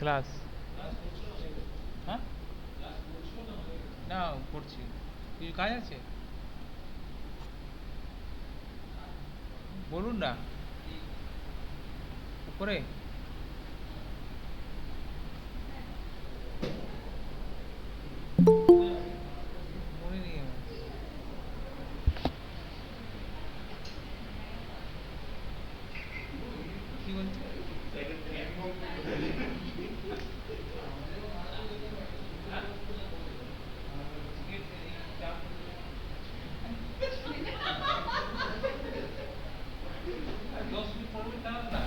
Class হ্যাঁ না করছি কিছু কাজ আছে বলুন না উপরে মনে নেই আমার কি বলছে দশ মিনিট পনেরো মিনিট দাঁড়ান না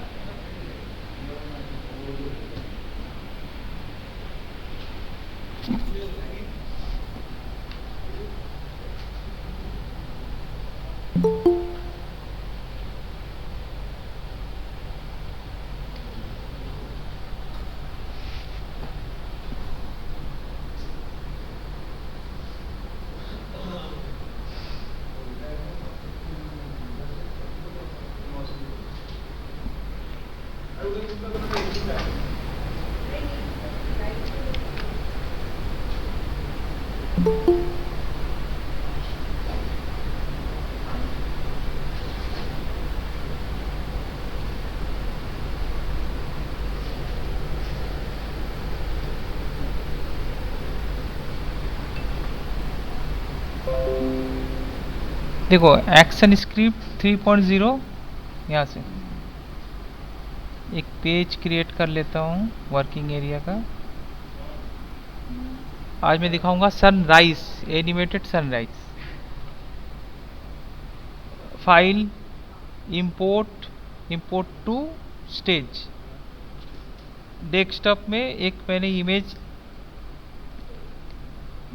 देखो एक्शन स्क्रिप्ट 3.0 यहाँ से एक पेज क्रिएट कर लेता हूँ वर्किंग एरिया का। आज मैं दिखाऊंगा sunrise, animated sunrise. File, import, import to stage. Desktop में एक मैंने इमेज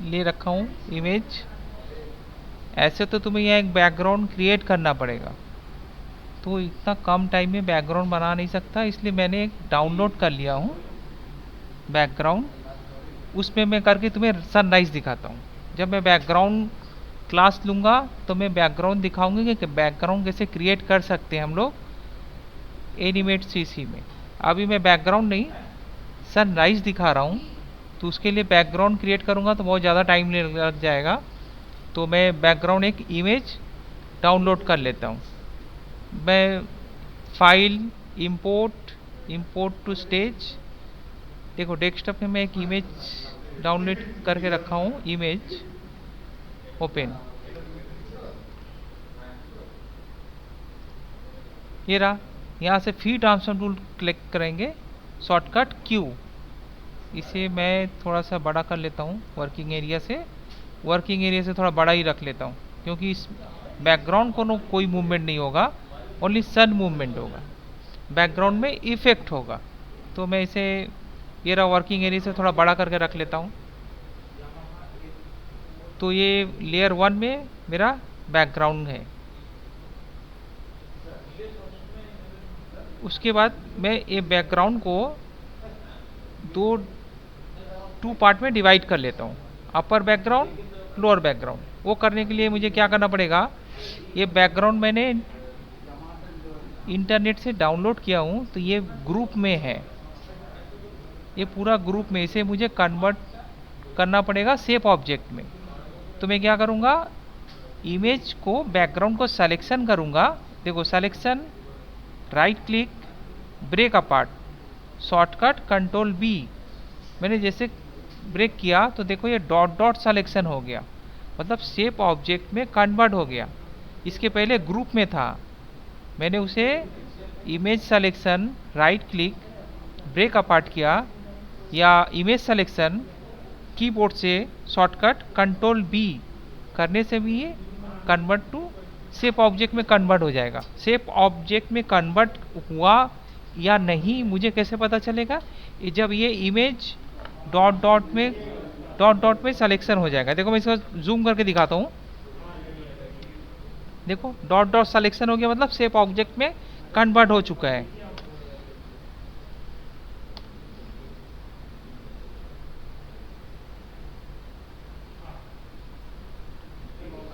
ले रखा हूँ। इमेज ऐसे तो तुम्हें यह एक बैकग्राउंड क्रिएट करना पड़ेगा, तो इतना कम टाइम में बैकग्राउंड बना नहीं सकता, इसलिए मैंने एक डाउनलोड कर लिया हूँ बैकग्राउंड। उसमें मैं करके तुम्हें सनराइज दिखाता हूँ। जब मैं बैकग्राउंड क्लास लूँगा तो मैं बैकग्राउंड दिखाऊंगी कि बैकग्राउंड कैसे क्रिएट कर सकते हैं हम लोग एनिमेट सीसी में। अभी मैं बैकग्राउंड नहीं सनराइज दिखा रहा हूँ, तो उसके लिए बैकग्राउंड क्रिएट करूँगा तो बहुत ज़्यादा टाइम लग जाएगा। तो मैं बैकग्राउंड एक इमेज डाउनलोड कर लेता हूँ। मैं file, import, import to stage. देखो डेस्कटॉप में मैं एक इमेज डाउनलोड करके रखा हूँ। इमेज ओपन, ये रहा। यहाँ से फ्री ट्रांसफॉर्म टूल क्लिक करेंगे, शॉर्टकट क्यू। इसे मैं थोड़ा सा बड़ा कर लेता हूँ वर्किंग एरिया से। वर्किंग एरिया से थोड़ा बड़ा ही रख लेता हूँ, क्योंकि इस बैकग्राउंड को कोई मूवमेंट नहीं होगा, ओनली सन मूवमेंट होगा। बैकग्राउंड में इफेक्ट होगा। तो मैं इसे ये रहा वर्किंग एरिया से थोड़ा बड़ा करके रख लेता हूँ। तो ये लेयर 1 में मेरा बैकग्राउंड है। उसके बाद मैं ये बैकग्राउंड को टू पार्ट में डिवाइड कर लेता हूँ, अपर बैकग्राउंड, लोअर बैकग्राउंड। वो करने के लिए मुझे क्या करना पड़ेगा, ये बैकग्राउंड मैंने इंटरनेट से डाउनलोड किया हूँ, तो ये ग्रुप में है, ये पूरा ग्रुप में। इसे मुझे कन्वर्ट करना पड़ेगा शेप ऑब्जेक्ट में। तो मैं क्या करूँगा, इमेज को बैकग्राउंड को सिलेक्शन करूँगा। देखो selection, right click, break apart, shortcut control B. मैंने जैसे ब्रेक किया तो देखो ये डॉट डॉट सिलेक्शन हो गया, मतलब शेप ऑब्जेक्ट में कन्वर्ट हो गया। इसके पहले ग्रुप में था, मैंने उसे image selection, right click, break apart किया, या इमेज सिलेक्शन कीबोर्ड से शॉर्टकट कंट्रोल बी करने से भी ये कन्वर्ट टू शेप ऑब्जेक्ट में कन्वर्ट हो जाएगा। शेप ऑब्जेक्ट में कन्वर्ट हुआ या नहीं मुझे कैसे पता चलेगा, जब ये इमेज डॉट डॉट में सिलेक्शन हो जाएगा। देखो मैं इसको जूम करके दिखाता हूँ। देखो डॉट डॉट सिलेक्शन हो गया, मतलब शेप ऑब्जेक्ट में कन्वर्ट हो चुका है।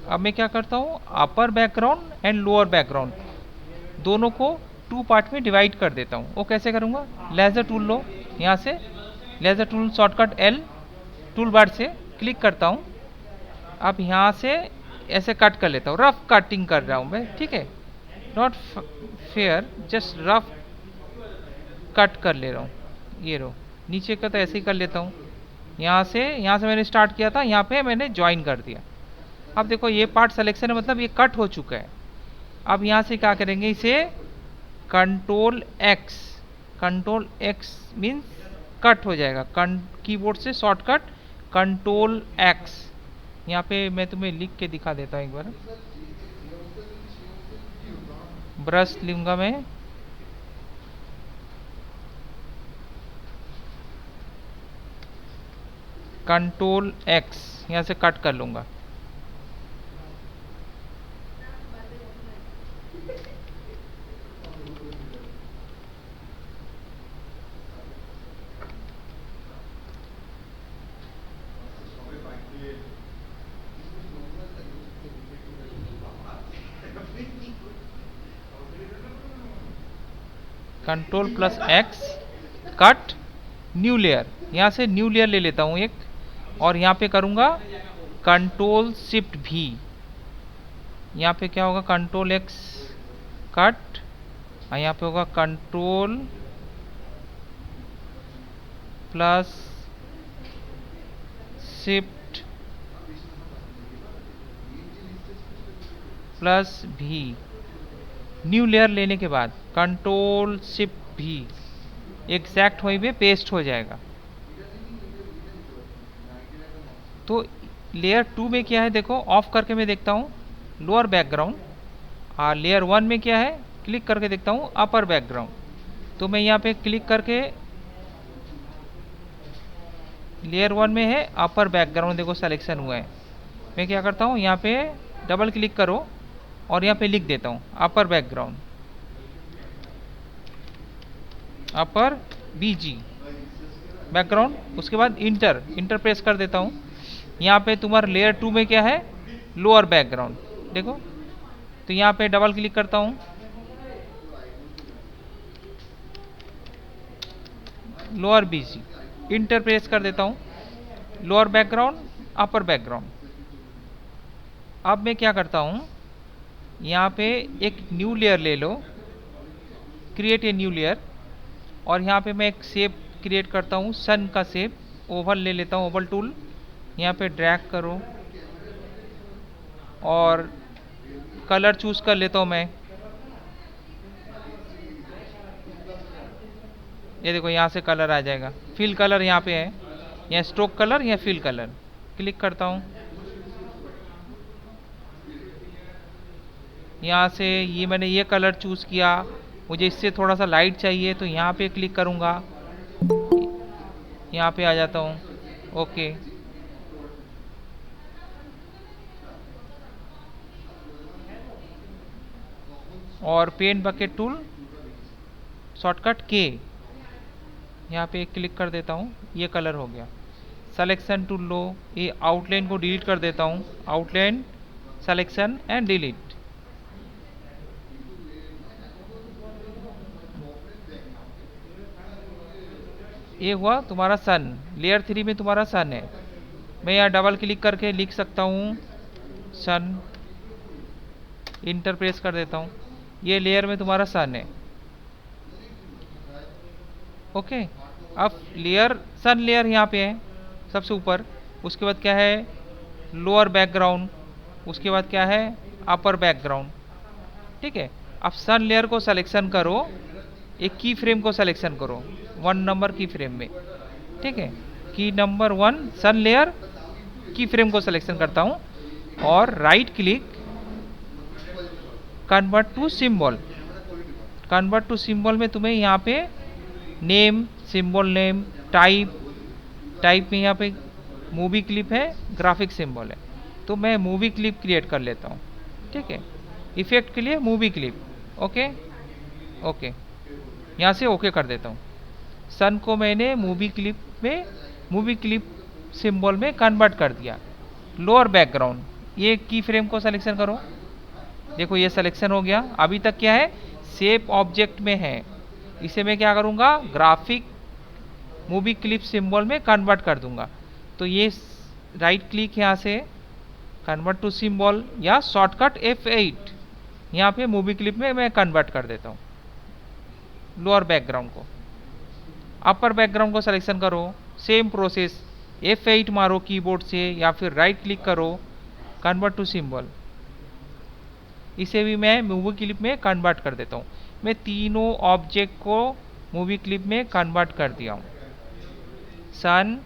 अब मैं क्या करता हूँ, अपर बैकग्राउंड एंड लोअर बैकग्राउंड दोनों को टू पार्ट में डिवाइड कर देता हूँ। वो कैसे करूँगा, लेजर टूल लो, यहाँ से laser tool shortcut L, tool bar से क्लिक करता हूँ। अब यहाँ से ऐसे कट कर लेता हूँ, रफ कटिंग कर रहा हूँ मैं, ठीक है, not fair, just rough cut कर ले रहा हूँ। ये रो नीचे का तो ऐसे ही कर लेता हूँ। यहाँ से मैंने स्टार्ट किया था, यहाँ पे मैंने ज्वाइन कर दिया। अब देखो ये पार्ट सिलेक्शन है, मतलब ये कट हो चुका है। अब यहाँ से क्या करेंगे, इसे control x, control x means cut हो जाएगा। कीबोर्ड से शॉर्टकट कंट्रोल एक्स। यहाँ पे मैं तुम्हें लिख के दिखा देता हूँ एक बार। ब्रश लूँगा मैं, कंट्रोल एक्स, यहाँ से कट कर लूँगा। Control plus x, cut, new layer. यहाँ से न्यू लेयर ले लेता हूँ एक, और यहाँ पे करूँगा कंट्रोल शिफ्ट भी। यहाँ पे क्या होगा, कंट्रोल एक्स कट, और यहाँ पे होगा कंट्रोल प्लस शिफ्ट प्लस भी। न्यू लेयर लेने के बाद कंट्रोल शिफ्ट भी, एग्जैक्ट वहीं पे पेस्ट हो जाएगा। तो लेयर 2 में क्या है देखो, ऑफ करके मैं देखता हूँ लोअर बैकग्राउंड, और लेयर 1 में क्या है, क्लिक करके देखता हूँ अपर बैकग्राउंड। तो मैं यहाँ पे क्लिक करके, लेयर 1 में है अपर बैकग्राउंड, देखो सिलेक्शन हुआ है। मैं क्या करता हूँ, यहाँ पे डबल क्लिक करो और यहाँ पे लिख देता हूँ अपर बैकग्राउंड, अपर बीजी बैकग्राउंड। उसके बाद इंटर प्रेस कर देता हूँ। यहाँ पे तुम्हारा लेयर 2 में क्या है, लोअर बैकग्राउंड, देखो। तो यहाँ पे डबल क्लिक करता हूँ, लोअर बीजी, इंटर प्रेस कर देता हूँ, लोअर बैकग्राउंड, अपर बैकग्राउंड। अब मैं क्या करता हूँ, यहाँ पे एक न्यू लेयर ले लो, क्रिएट ए न्यू लेयर, और यहाँ पे मैं एक शेप क्रिएट करता हूँ, सन का शेप, ओवल ले लेता हूँ, ओवल टूल, यहाँ पे ड्रैग करो और कलर चूज कर लेता हूँ मैं। ये देखो यहाँ से कलर आ जाएगा, फिल कलर यहाँ पे है, या स्ट्रोक कलर या फिल कलर। क्लिक करता हूँ, यहाँ से ये मैंने ये कलर चूज किया, मुझे इससे थोड़ा सा लाइट चाहिए तो यहाँ पे क्लिक करूँगा, यहाँ पे आ जाता हूँ, ओके। और पेंट बकेट टूल शॉर्टकट के, यहाँ पे क्लिक कर देता हूँ, ये कलर हो गया। सिलेक्शन टूल लो, ये आउटलाइन को डिलीट कर देता हूँ, आउटलाइन सिलेक्शन एंड डिलीट। ये हुआ तुम्हारा सन, लेयर 3 में तुम्हारा सन है। मैं यहाँ डबल क्लिक करके लिख सकता हूँ सन, इंटर प्रेस कर देता हूँ, ये लेयर में तुम्हारा सन है, ओके। अब लेयर, सन लेयर यहाँ पे है सबसे ऊपर, उसके बाद क्या है, लोअर बैकग्राउंड, उसके बाद क्या है, अपर बैकग्राउंड, ठीक है। अब सन लेयर को सिलेक्शन करो, एक की फ्रेम को सिलेक्शन करो, 1 नंबर की फ्रेम में, ठीक है। की नंबर 1 सन लेयर की फ्रेम को सिलेक्शन करता हूँ, और right click, convert to symbol. Convert to symbol में तुम्हें यहाँ पे नेम, सिंबल नेम, टाइप में यहाँ पे मूवी क्लिप है, ग्राफिक सिंबल है, तो मैं मूवी क्लिप क्रिएट कर लेता हूँ, ठीक है। इफेक्ट के लिए मूवी क्लिप, ओके ओके, यहाँ से ओके कर देता हूँ। सन को मैंने मूवी क्लिप में, मूवी क्लिप सिंबल में कन्वर्ट कर दिया। लोअर बैकग्राउंड, ये की फ्रेम को सिलेक्शन करो, देखो ये सिलेक्शन हो गया। अभी तक क्या है, शेप ऑब्जेक्ट में है, इसे मैं क्या करूँगा, ग्राफिक मूवी क्लिप सिंबल में कन्वर्ट कर दूंगा। तो ये राइट क्लिक यहाँ से कन्वर्ट टू सिंबल या शॉर्टकट F8 यहाँ पे मूवी क्लिप में मैं कन्वर्ट कर देता हूँ लोअर बैकग्राउंड को। अपर बैकग्राउंड को सिलेक्शन करो, सेम प्रोसेस, F8 मारो कीबोर्ड से या फिर राइट क्लिक करो, कन्वर्ट टू सिंबल, इसे भी मैं मूवी क्लिप में कन्वर्ट कर देता हूँ। मैं तीनों ऑब्जेक्ट को मूवी क्लिप में कन्वर्ट कर दिया हूँ, सन,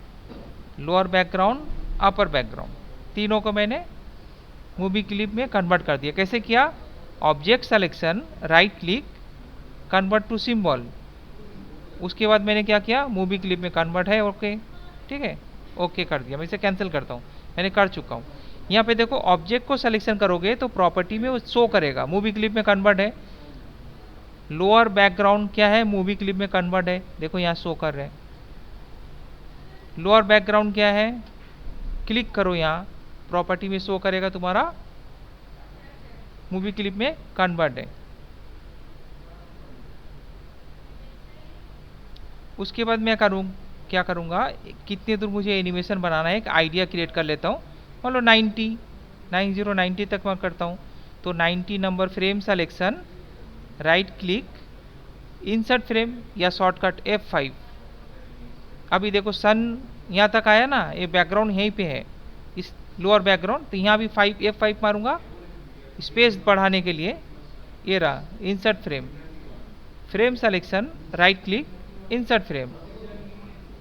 लोअर बैकग्राउंड, अपर बैकग्राउंड, तीनों को मैंने मूवी क्लिप में कन्वर्ट कर दिया। कैसे किया? Object selection, right click, convert to symbol, उसके बाद मैंने क्या किया, मूवी क्लिप में कन्वर्ट है, ओके, ठीक है, ओके कर दिया। मैं इसे कैंसिल करता हूँ, मैंने कर चुका हूँ। यहाँ पे देखो ऑब्जेक्ट को सिलेक्शन करोगे तो प्रॉपर्टी में वो शो करेगा, मूवी क्लिप में कन्वर्ट है। लोअर बैकग्राउंड क्या है, मूवी क्लिप में कन्वर्ट है, देखो यहाँ शो कर रहे हैं। लोअर बैकग्राउंड क्या है, क्लिक करो यहाँ, प्रॉपर्टी में शो करेगा तुम्हारा मूवी क्लिप में कन्वर्ट है। उसके बाद मैं क्या करूँगा, कितने दूर मुझे एनिमेशन बनाना है, एक आइडिया क्रिएट कर लेता हूँ। मान लो 90 तक मैं करता हूँ। तो 90 number frame selection, right click, insert frame या शॉर्टकट F5। अभी देखो सन यहाँ तक आया ना, ये बैकग्राउंड यहीं पे है, इस लोअर बैकग्राउंड, तो यहाँ भी F5 मारूंगा स्पेस बढ़ाने के लिए। ये रहा insert frame, frame selection, right click, insert frame,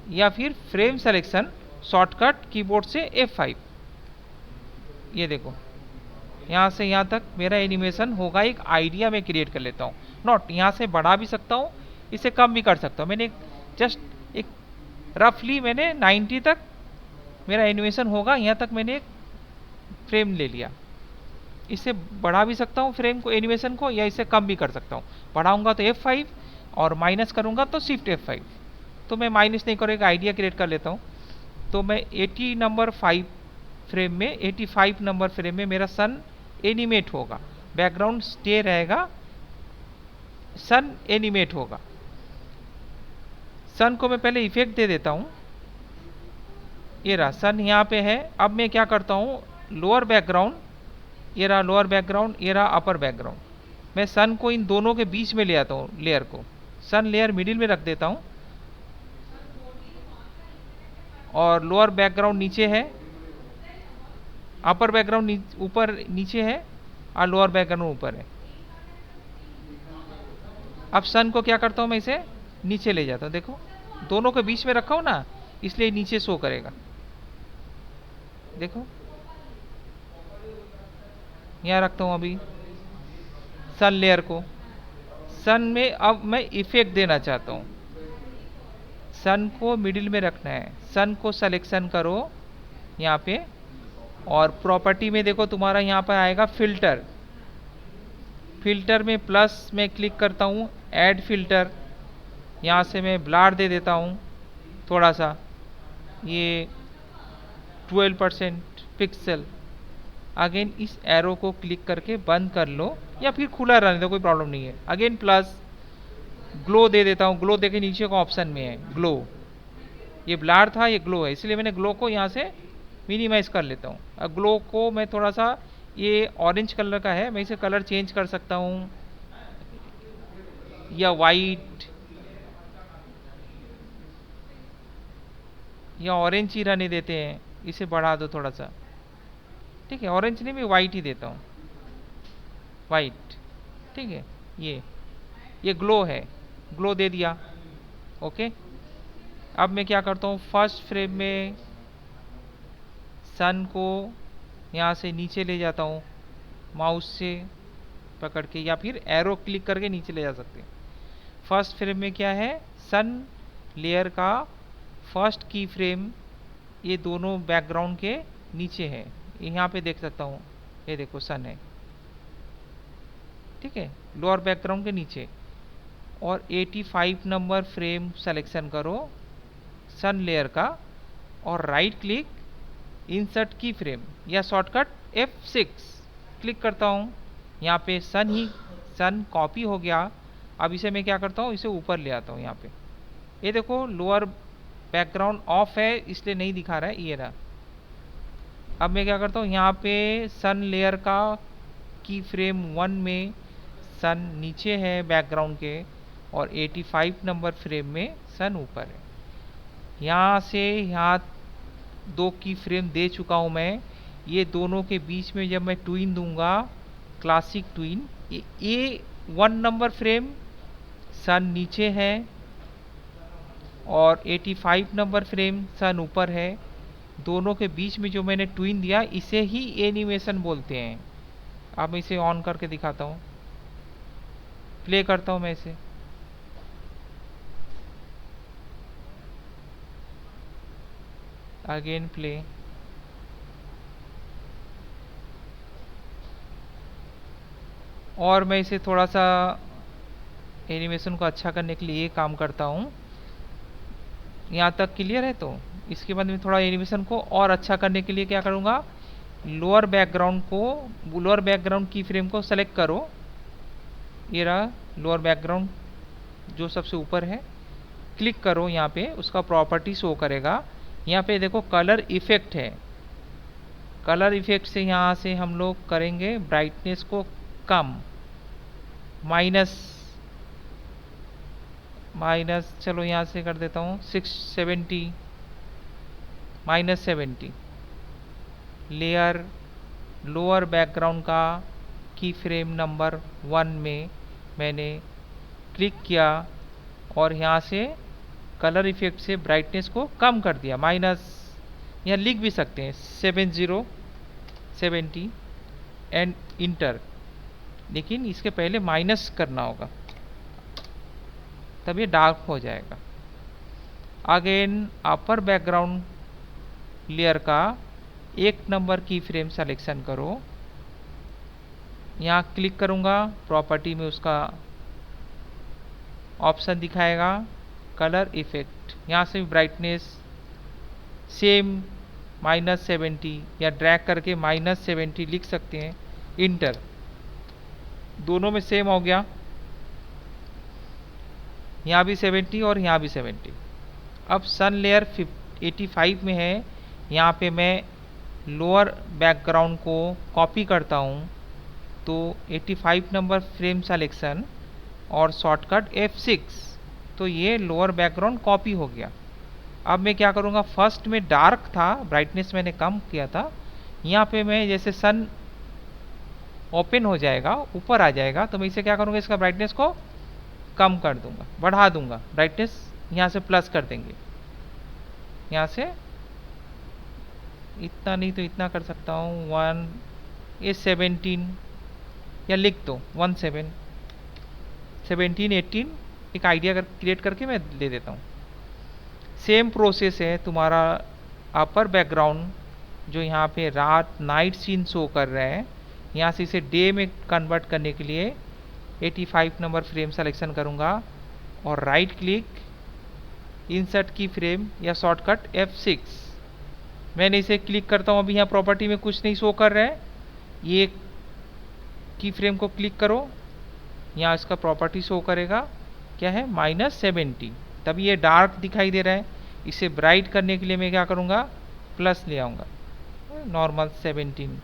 या फिर फ्रेम सिलेक्शन शॉर्टकट कीबोर्ड से F5। ये देखो यहाँ से यहाँ तक मेरा एनिमेशन होगा। एक आइडिया मैं क्रिएट कर लेता हूँ, नॉट यहाँ से बढ़ा भी सकता हूँ, इसे कम भी कर सकता हूँ। मैंने जस्ट एक रफली मैंने 90 तक मेरा एनिमेशन होगा, यहाँ तक मैंने एक फ्रेम ले लिया। इसे बढ़ा भी सकता हूँ फ्रेम को, एनिमेशन को, या इसे कम भी कर सकता हूँ। बढ़ाऊंगा तो F5 और माइनस करूँगा तो शिफ्ट F5। तो मैं माइनस नहीं करूँगा, आइडिया क्रिएट कर लेता हूँ। तो मैं 85 नंबर फ्रेम में मेरा सन एनिमेट होगा, बैकग्राउंड स्टे रहेगा, सन एनिमेट होगा। सन को मैं पहले इफेक्ट दे देता हूँ, ये रहा सन यहाँ पे है। अब मैं क्या करता हूँ, लोअर बैकग्राउंड, ये रहा लोअर बैकग्राउंड, ये रहा अपर बैकग्राउंड, मैं सन को इन दोनों के बीच में ले आता हूँ, लेयर को सन लेयर मिडिल में रख देता हूँ, और लोअर बैकग्राउंड नीचे है, अपर बैकग्राउंड ऊपर नीचे है, और लोअर बैकग्राउंड ऊपर है। अब सन को क्या करता हूँ, मैं इसे नीचे ले जाता हूँ, देखो दोनों के बीच में रखा हूँ ना, इसलिए नीचे शो करेगा। देखो यहाँ रखता हूँ अभी सन लेयर को। सन में अब मैं इफेक्ट देना चाहता हूँ, सन को मिडिल में रखना है। सन को सिलेक्शन करो यहाँ पे, और प्रॉपर्टी में देखो तुम्हारा यहाँ पर आएगा फिल्टर। फिल्टर में प्लस में क्लिक करता हूँ, ऐड फिल्टर, यहाँ से मैं ब्लर दे देता हूँ थोड़ा सा, ये 12% पिक्सल। अगेन इस एरो को क्लिक करके बंद कर लो, या फिर खुला रहने दो, कोई प्रॉब्लम नहीं है। अगेन प्लस, ग्लो दे देता हूँ, ग्लो देखे नीचे का ऑप्शन में है ग्लो, ये ब्लर था, ये ग्लो है, इसलिए मैंने ग्लो को यहाँ से मिनिमाइज कर लेता हूँ। अब ग्लो को मैं थोड़ा सा, ये ऑरेंज कलर का है, मैं इसे कलर चेंज कर सकता हूँ, या वाइट, या ऑरेंज ही रहने देते हैं, इसे बढ़ा दो थोड़ा सा, ठीक है, ऑरेंज नहीं, मैं वाइट ही देता हूँ, वाइट, ठीक है। ये ग्लो है, ग्लो दे दिया, ओके। अब मैं क्या करता हूँ, फर्स्ट फ्रेम में सन को यहाँ से नीचे ले जाता हूँ, माउस से पकड़ के, या फिर एरो क्लिक करके नीचे ले जा सकते हैं। फर्स्ट फ्रेम में क्या है, सन लेयर का फर्स्ट की फ्रेम, ये दोनों बैकग्राउंड के नीचे है, यहाँ पे देख सकता हूँ, ये देखो सन है, ठीक है, लोअर बैकग्राउंड के नीचे। और 85 नंबर फ्रेम सिलेक्शन करो सन लेयर का, और राइट क्लिक, इंसर्ट की फ्रेम या शॉर्टकट F6 क्लिक करता हूँ। यहाँ पे सन कॉपी हो गया। अब इसे मैं क्या करता हूँ, इसे ऊपर ले आता हूँ यहाँ पे। ये देखो लोअर बैकग्राउंड ऑफ है इसलिए नहीं दिखा रहा है, ये रहा। अब मैं क्या करता हूँ, यहाँ पे सन लेयर का की फ्रेम 1 में सन नीचे है बैकग्राउंड के, और 85 नंबर फ्रेम में सन ऊपर है। यहाँ से यहाँ 2 की फ्रेम दे चुका हूँ मैं। ये दोनों के बीच में जब मैं ट्विन दूंगा, क्लासिक ट्विन, ये 1 नंबर फ्रेम सन नीचे है और 85 नंबर फ्रेम सन ऊपर है। दोनों के बीच में जो मैंने ट्विन दिया, इसे ही एनिमेशन बोलते हैं। अब मैं इसे ऑन करके दिखाता हूँ, प्ले करता हूँ मैं इसे। Again play. और मैं इसे थोड़ा सा एनिमेशन को अच्छा करने के लिए ये काम करता हूँ। यहाँ तक क्लियर है? तो इसके बाद में थोड़ा एनिमेशन को और अच्छा करने के लिए क्या करूँगा, लोअर बैकग्राउंड की फ्रेम को सेलेक्ट करो। ये रहा लोअर बैकग्राउंड जो सबसे ऊपर है, क्लिक करो। यहाँ पे उसका प्रॉपर्टी शो करेगा। यहाँ पे देखो कलर इफेक्ट है। कलर इफेक्ट से यहाँ से हम लोग करेंगे ब्राइटनेस को कम, माइनस चलो यहाँ से कर देता हूँ 670, -70। लेयर लोअर बैकग्राउंड का की फ्रेम नंबर 1 में मैंने क्लिक किया और यहाँ से कलर इफेक्ट से ब्राइटनेस को कम कर दिया, माइनस, यहाँ लिख भी सकते हैं 70 एंड इंटर। लेकिन इसके पहले माइनस करना होगा, तब ये डार्क हो जाएगा। अगेन अपर बैकग्राउंड लेयर का 1 नंबर की फ्रेम सिलेक्शन करो। यहाँ क्लिक करूँगा, प्रॉपर्टी में उसका ऑप्शन दिखाएगा कलर इफेक्ट। यहाँ से भी ब्राइटनेस सेम -70 या ड्रैग करके -70 लिख सकते हैं, इंटर। दोनों में सेम हो गया, यहाँ भी 70 और यहाँ भी 70। अब सन लेयर 85 में है, यहाँ पे मैं लोअर बैकग्राउंड को कॉपी करता हूँ, तो 85 नंबर फ्रेम सिलेक्शन और शॉर्टकट F6, तो ये लोअर बैकग्राउंड कॉपी हो गया। अब मैं क्या करूँगा, फर्स्ट में डार्क था, ब्राइटनेस मैंने कम किया था। यहाँ पे मैं जैसे सन ओपन हो जाएगा, ऊपर आ जाएगा, तो मैं इसे क्या करूँगा, इसका ब्राइटनेस को कम कर दूंगा, बढ़ा दूंगा। ब्राइटनेस यहाँ से प्लस कर देंगे, यहाँ से इतना नहीं तो इतना कर सकता हूँ 1, ये 17 या लिख दो 17, 18 एक आइडिया क्रिएट करके मैं दे देता हूँ। सेम प्रोसेस है तुम्हारा। अपर बैकग्राउंड जो यहाँ पे रात नाइट सीन शो कर रहे हैं, यहाँ से इसे डे में कन्वर्ट करने के लिए 85 नंबर फ्रेम सिलेक्शन करूँगा और राइट क्लिक, इंसर्ट की फ्रेम या शॉर्टकट F6। मैंने इसे क्लिक करता हूँ, अभी यहाँ प्रॉपर्टी में कुछ नहीं शो कर रहा है। ये की फ्रेम को क्लिक करो, यहाँ इसका प्रॉपर्टी शो करेगा, क्या है, -70। तब ये डार्क दिखाई दे रहा है। इसे ब्राइट करने के लिए मैं क्या करूँगा, प्लस ले आऊँगा, नॉर्मल 17,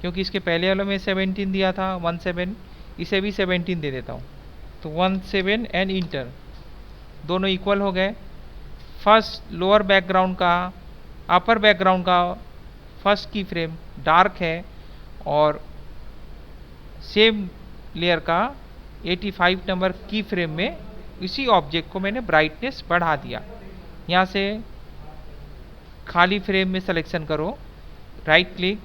क्योंकि इसके पहले वाले में 17 दिया था 17, इसे भी 17 दे देता हूँ, तो 17 एंड इंटर। दोनों इक्वल हो गए। फर्स्ट लोअर बैकग्राउंड का अपर बैकग्राउंड का फर्स्ट की फ्रेम डार्क है और सेम लेयर का 85 नंबर की फ्रेम में इसी ऑब्जेक्ट को मैंने ब्राइटनेस बढ़ा दिया। यहाँ से खाली फ्रेम में सिलेक्शन करो, राइट क्लिक,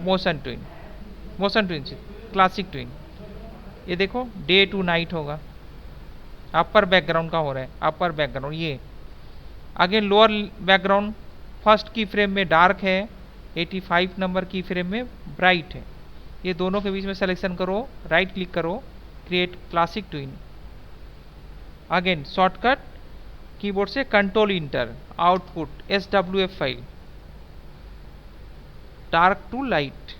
मोशन ट्विन से क्लासिक ट्विन। ये देखो डे टू नाइट होगा, अपर बैकग्राउंड का हो रहा है, अपर बैकग्राउंड ये। आगे लोअर बैकग्राउंड फर्स्ट की फ्रेम में डार्क है, 85 नंबर की फ्रेम में ब्राइट है। ये दोनों के बीच में सिलेक्शन करो, राइट क्लिक करो, create classic tween. Again shortcut keyboard से control enter, output SWF file, dark to light.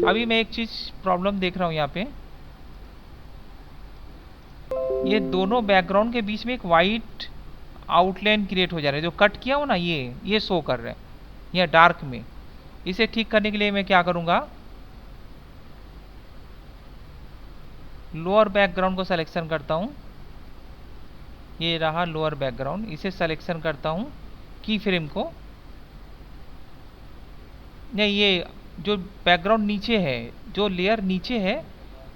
अभी मैं एक चीज प्रॉब्लम देख रहा हूँ यहाँ पे, ये दोनों बैकग्राउंड के बीच में एक वाइट आउटलाइन क्रिएट हो जा रहा है, जो कट किया हो ना ये शो कर रहा है यह डार्क में। इसे ठीक करने के लिए मैं क्या करूँगा, लोअर बैकग्राउंड को सिलेक्शन करता हूँ, ये रहा लोअर बैकग्राउंड, इसे सिलेक्शन करता हूँ, की फ्रेम को, नहीं ये जो बैकग्राउंड नीचे है, जो लेयर नीचे है,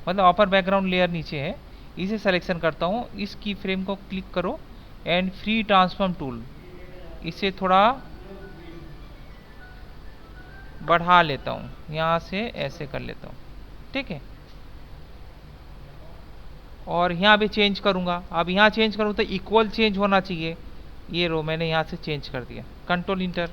मतलब अपर बैकग्राउंड लेयर नीचे है, इसे सिलेक्शन करता हूँ, इस की फ्रेम को क्लिक करो एंड फ्री ट्रांसफॉर्म टूल, इसे थोड़ा बढ़ा लेता हूँ, यहाँ से ऐसे कर लेता हूँ, ठीक है। और यहाँ भी चेंज करूँगा, अब यहाँ चेंज करूँ तो इक्वल चेंज होना चाहिए, ये रो मैंने यहाँ से चेंज कर दिया, कंट्रोल इंटर।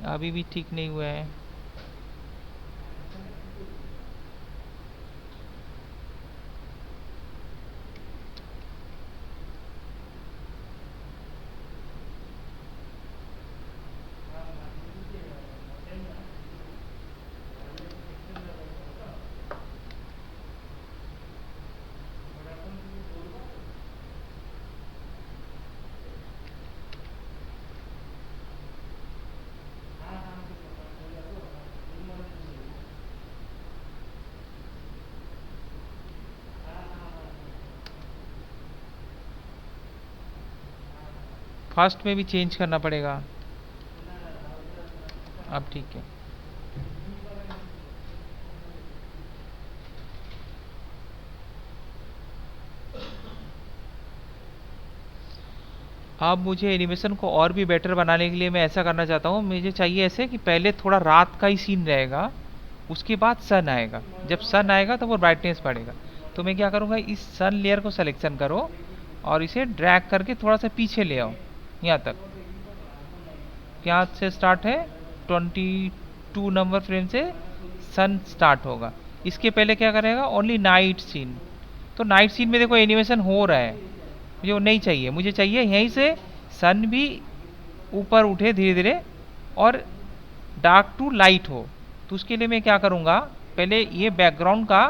अभी भी ठीक नहीं हुआ है, फर्स्ट में भी चेंज करना पड़ेगा, अब ठीक है। अब मुझे एनिमेशन को और भी बेटर बनाने के लिए मैं ऐसा करना चाहता हूँ, मुझे चाहिए ऐसे कि पहले थोड़ा रात का ही सीन रहेगा, उसके बाद सन आएगा, जब सन आएगा तो वो ब्राइटनेस बढ़ेगा। तो मैं क्या करूँगा, इस सन लेयर को सिलेक्शन करो और इसे ड्रैग करके थोड़ा सा पीछे ले आओ, यहाँ तक, यहाँ से स्टार्ट है 22 नंबर फ्रेम से सन स्टार्ट होगा। इसके पहले क्या करेगा, ओनली नाइट सीन, तो नाइट सीन में देखो एनिमेशन हो रहा है, मुझे वो नहीं चाहिए, मुझे चाहिए यहीं से सन भी ऊपर उठे धीरे धीरे और डार्क टू लाइट हो। तो उसके लिए मैं क्या करूँगा, पहले ये बैकग्राउंड का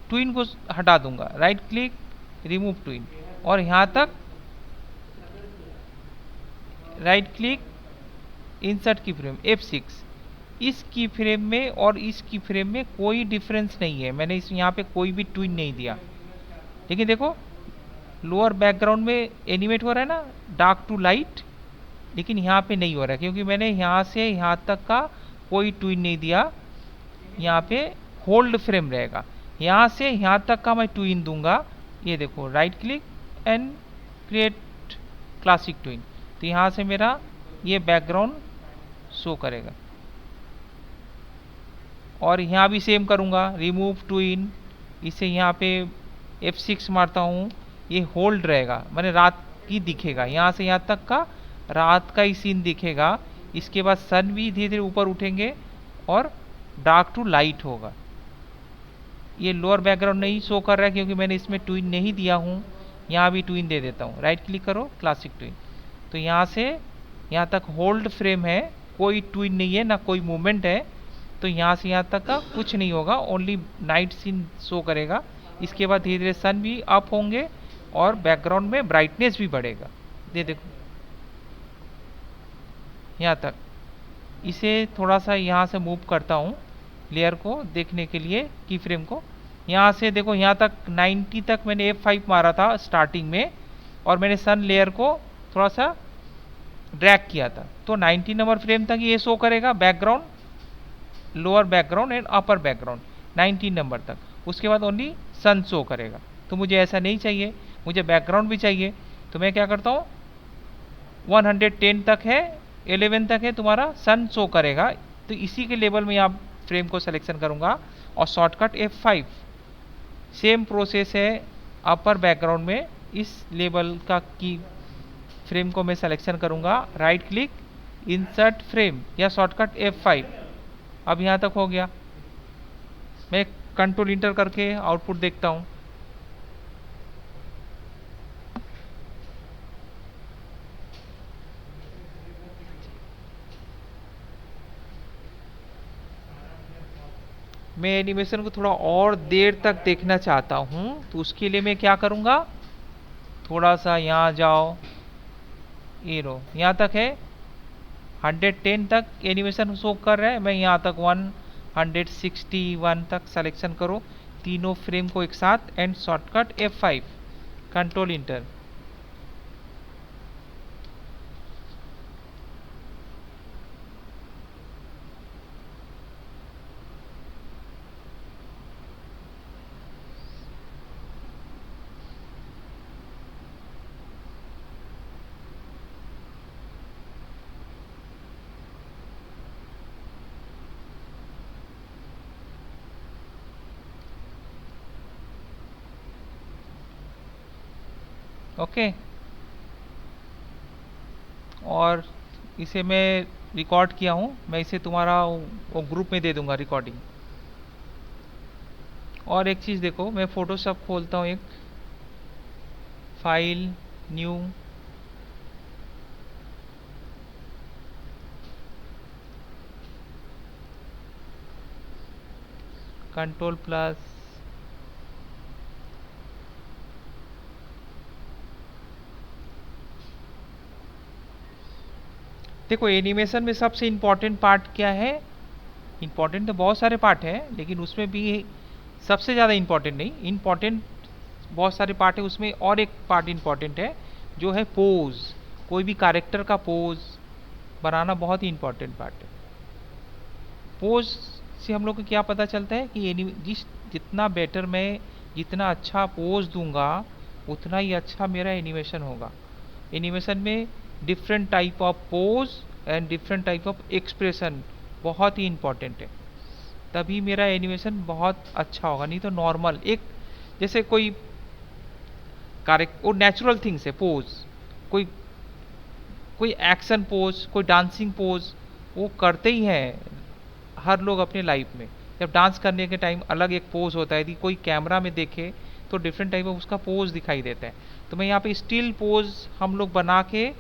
ट्विन को हटा दूंगा, राइट क्लिक रिमूव ट्विन, और यहाँ तक राइट क्लिक इंसर्ट की फ्रेम F6, इस की फ्रेम में और इस की फ्रेम में कोई डिफरेंस नहीं है, मैंने इस यहाँ पे कोई भी ट्विन नहीं दिया, लेकिन देखो लोअर बैकग्राउंड में एनिमेट हो रहा है ना डार्क टू लाइट, लेकिन यहाँ पे नहीं हो रहा है क्योंकि मैंने यहाँ से यहाँ तक का कोई ट्विन नहीं दिया, यहाँ पे होल्ड फ्रेम रहेगा, यहाँ से यहाँ तक का मैं ट्विन दूंगा, ये देखो right click and create classic twin, तो यहाँ से मेरा ये बैकग्राउंड शो करेगा। और यहाँ भी सेम करूँगा, रिमूव ट्विन, इसे यहाँ पे F6 मारता हूँ, ये होल्ड रहेगा, मैंने रात की दिखेगा, यहाँ से यहाँ तक का रात का ही सीन दिखेगा, इसके बाद सन भी धीरे धीरे ऊपर उठेंगे और डार्क टू लाइट होगा। ये लोअर बैकग्राउंड नहीं शो कर रहा है क्योंकि मैंने इसमें ट्विन नहीं दिया हूँ, यहाँ भी ट्विन दे देता हूँ, राइट क्लिक करो क्लासिक ट्विन, तो यहाँ से यहाँ तक होल्ड फ्रेम है, कोई ट्विन नहीं है ना कोई मूवमेंट है, तो यहाँ से यहाँ तक का कुछ नहीं होगा, ओनली नाइट सीन शो करेगा। इसके बाद धीरे धीरे सन भी अप होंगे और बैकग्राउंड में ब्राइटनेस भी बढ़ेगा, ये देखो यहाँ तक। इसे थोड़ा सा यहाँ से मूव करता हूँ लेयर को देखने के लिए, की फ्रेम को, यहाँ से देखो यहाँ तक 90 तक मैंने F5 मारा था स्टार्टिंग में, और मैंने सन लेयर को थोड़ा सा ड्रैग किया था, तो 90 नंबर फ्रेम तक ये शो करेगा background, lower background and upper background 19 number तक, उसके बाद ओनली सन शो करेगा। तो मुझे ऐसा नहीं चाहिए, मुझे बैकग्राउंड भी चाहिए, तो मैं क्या करता हूँ 110 तक है, 11 तक है तुम्हारा सन शो करेगा, तो इसी के लेवल में आप फ्रेम को सिलेक्शन करूँगा और शॉर्टकट F5, सेम प्रोसेस है अपर बैकग्राउंड में, इस लेवल का की फ्रेम को मैं सिलेक्शन करूंगा, राइट क्लिक, इंसर्ट फ्रेम या शॉर्टकट F5। अब यहाँ तक हो गया। मैं कंट्रोल इंटर करके आउटपुट देखता हूँ। मैं एनिमेशन को थोड़ा और देर तक देखना चाहता हूँ, तो उसके लिए मैं क्या करूँगा, थोड़ा सा यहाँ जाओ, ये रो यहाँ तक है, 110 तक एनिमेशन शो कर रहा है। मैं यहाँ तक 161 तक सिलेक्शन करो, तीनों फ्रेम को एक साथ, and shortcut F5, control inter. Okay, और इसे मैं रिकॉर्ड किया हूँ, मैं इसे तुम्हारा वो ग्रुप में दे दूंगा रिकॉर्डिंग। और एक चीज़ देखो, मैं फोटोशॉप खोलता हूँ, एक फाइल, न्यू, कंट्रोल प्लस, देखो एनिमेशन में सबसे इम्पोर्टेंट पार्ट क्या है, इम्पोर्टेंट तो बहुत सारे पार्ट हैं, लेकिन उसमें भी सबसे ज़्यादा इम्पोर्टेंट नहीं, इम्पोर्टेंट बहुत सारे पार्ट है, उसमें और एक पार्ट इम्पोर्टेंट है जो है पोज। कोई भी कैरेक्टर का पोज बनाना बहुत ही इम्पोर्टेंट पार्ट है। पोज से हम लोग को क्या पता चलता है कि जितना बेटर मैं, जितना अच्छा पोज दूंगा, उतना ही अच्छा मेरा एनिमेशन होगा। एनिमेशन में different type of pose and different type of expression बहुत ही इम्पोर्टेंट है, तभी मेरा एनिमेशन बहुत अच्छा होगा। नहीं तो नॉर्मल एक, जैसे कोई करेक्ट, वो नेचुरल थिंग्स है पोज, कोई कोई एक्शन पोज, कोई डांसिंग पोज, वो करते ही हैं हर लोग अपने लाइफ में। जब डांस करने के टाइम अलग एक पोज होता है, यदि कोई कैमरा में देखे तो डिफरेंट टाइप ऑफ उसका पोज दिखाई देता है। तो मैं यहाँ पे स्टिल पोज हम लोग बना के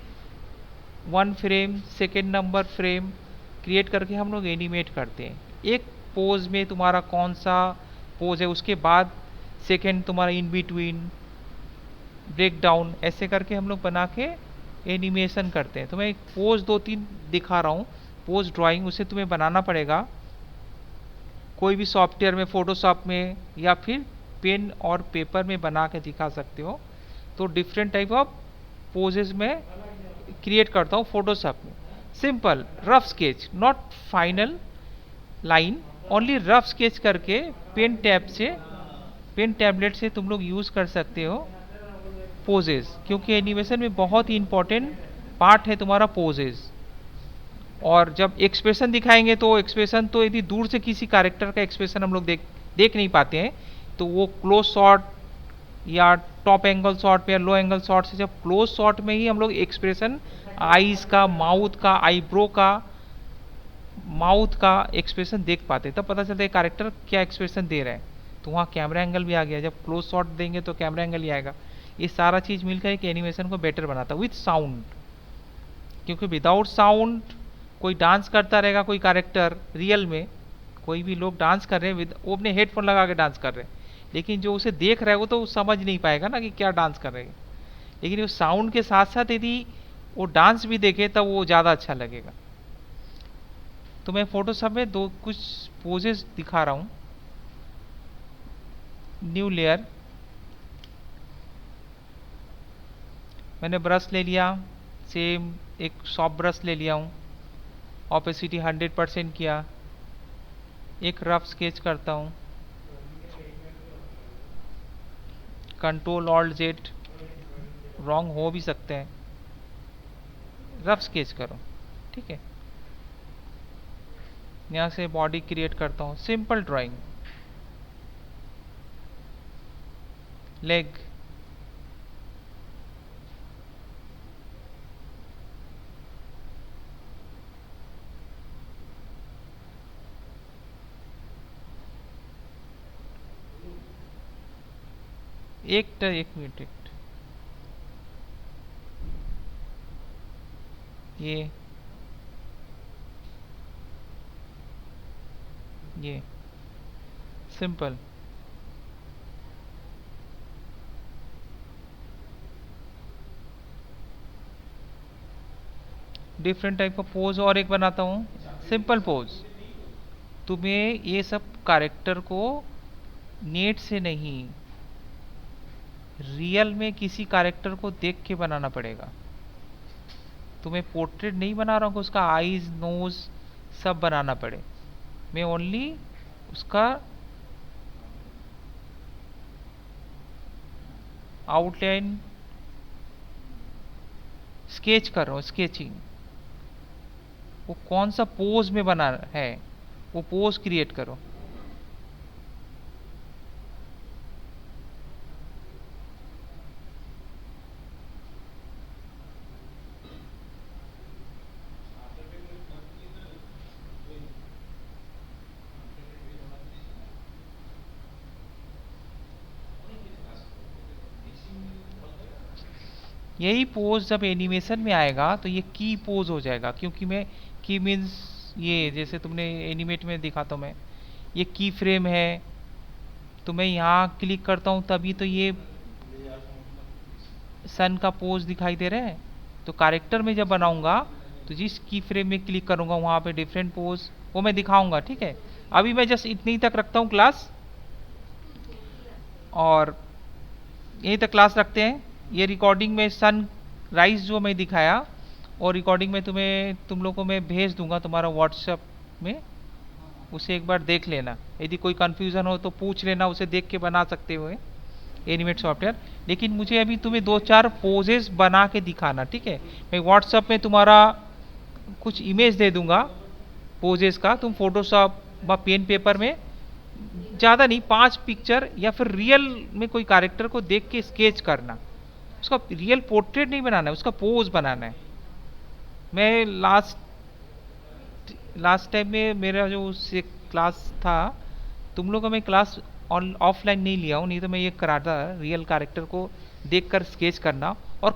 1 frame, second number frame create करके हम लोग एनिमेट करते हैं। एक पोज में तुम्हारा कौन सा पोज है, उसके बाद सेकेंड तुम्हारा इन बिटवीन, ब्रेक डाउन, ऐसे करके हम लोग बना के एनिमेशन करते हैं। तो मैं एक पोज 2-3 दिखा रहा हूँ, पोज ड्राइंग, उसे तुम्हें बनाना पड़ेगा कोई भी सॉफ्टवेयर में, फोटोशॉप में या फिर पेन और पेपर में बना के दिखा सकते हो। तो डिफरेंट टाइप ऑफ पोजेज में क्रिएट करता हूँ फोटोशॉप में। Simple rough sketch, not final line, only rough sketch करके पेन टैब से, पेन टैबलेट से तुम लोग यूज़ कर सकते हो पोजेज, क्योंकि एनिमेशन में बहुत ही इंपॉर्टेंट पार्ट है तुम्हारा पोजेज। और जब एक्सप्रेशन दिखाएंगे तो एक्सप्रेशन तो यदि दूर से किसी कैरेक्टर का एक्सप्रेशन हम लोग देख नहीं पाते हैं, तो वो क्लोज शॉट या टॉप एंगल शॉट या लो एंगल शॉट से, जब क्लोज शॉट में ही हम लोग एक्सप्रेशन आईज का, माउथ का, आईब्रो का, माउथ का एक्सप्रेशन देख पाते, तब पता चलता है कैरेक्टर क्या एक्सप्रेशन दे रहा है। तो वहाँ कैमरा एंगल भी आ गया, जब क्लोज शॉट देंगे तो कैमरा एंगल ही आएगा। ये सारा चीज़ मिलकर एक एनिमेशन को बेटर बनाता है विथ साउंड, क्योंकि विदाउट साउंड कोई डांस करता रहेगा, कोई कैरेक्टर रियल में कोई भी लोग डांस कर रहे हैं, वो अपने हेडफोन लगा के डांस कर रहे हैं, लेकिन जो उसे देख रहा है वो तो समझ नहीं पाएगा ना कि क्या डांस कर रहे हैं। लेकिन वो साउंड के साथ साथ यदि वो डांस भी देखे तब वो ज़्यादा अच्छा लगेगा। तो मैं फोटोशॉप में कुछ पोजेस दिखा रहा हूँ। न्यू लेयर, मैंने ब्रश ले लिया, सेम एक सॉफ्ट ब्रश ले लिया हूँ, ऑपेसिटी 100% किया, एक रफ स्केच करता हूँ, कंट्रोल ऑल्ट जेड, रॉन्ग हो भी सकते हैं, रफ स्केच करो, ठीक है। यहाँ से बॉडी क्रिएट करता हूँ, सिंपल ड्राइंग, लेग, एक मिनट ये ये सिंपल। डिफरेंट टाइप का पोज और एक बनाता हूँ, सिंपल पोज। तुम्हें ये सब कैरेक्टर को नेट से नहीं, रियल में किसी कैरेक्टर को देख के बनाना पड़ेगा। तुम्हें पोर्ट्रेट नहीं बना रहा हूँ उसका आईज नोज सब बनाना पड़े। मैं ओनली उसका आउटलाइन स्केच कर रहा हूँ, स्केचिंग। वो कौन सा पोज में बना है, वो पोज क्रिएट करो। यही पोज जब एनिमेशन में आएगा तो ये की पोज हो जाएगा, क्योंकि मैं की मीन्स ये जैसे तुमने एनिमेट में दिखाता हूँ मैं, ये की फ्रेम है तो मैं यहाँ क्लिक करता हूँ तभी तो ये सन का पोज दिखाई दे रहा है। तो कैरेक्टर में जब बनाऊंगा तो जिस की फ्रेम में क्लिक करूंगा वहाँ पे डिफरेंट पोज वो मैं दिखाऊंगा, ठीक है। अभी मैं जस्ट इतनी तक रखता हूँ क्लास, और यहीं तक क्लास रखते हैं। ये रिकॉर्डिंग में सन राइज जो मैं दिखाया, और रिकॉर्डिंग में तुम लोग को मैं भेज दूंगा तुम्हारा व्हाट्सएप में, उसे एक बार देख लेना। यदि कोई कंफ्यूजन हो तो पूछ लेना, उसे देख के बना सकते हो एनिमेट सॉफ्टवेयर। लेकिन मुझे अभी तुम्हें दो चार पोजेस बना के दिखाना, ठीक है। मैं व्हाट्सएप में तुम्हारा कुछ इमेज दे दूंगा पोजेस का, तुम फोटोशॉप व पेन पेपर में ज़्यादा नहीं 5 पिक्चर या फिर रियल में कोई कैरेक्टर को देख के स्केच करना। उसका रियल पोर्ट्रेट नहीं बनाना है, उसका पोज बनाना है। मैं लास्ट टाइम में मेरा जो उससे क्लास था, तुम लोगों का मैं क्लास ऑफलाइन नहीं लिया हूँ, नहीं तो मैं ये कराता रियल कैरेक्टर को देखकर स्केच करना। और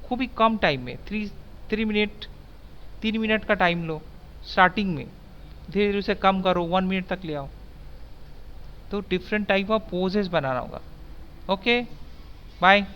खूब ही कम टाइम में 3 मिनट 3 मिनट का टाइम लो स्टार्टिंग में, धीरे धीरे उसे कम करो 1 मिनट तक ले आओ। तो डिफरेंट टाइप ऑफ पोजेस बनाना होगा। Okay, bye.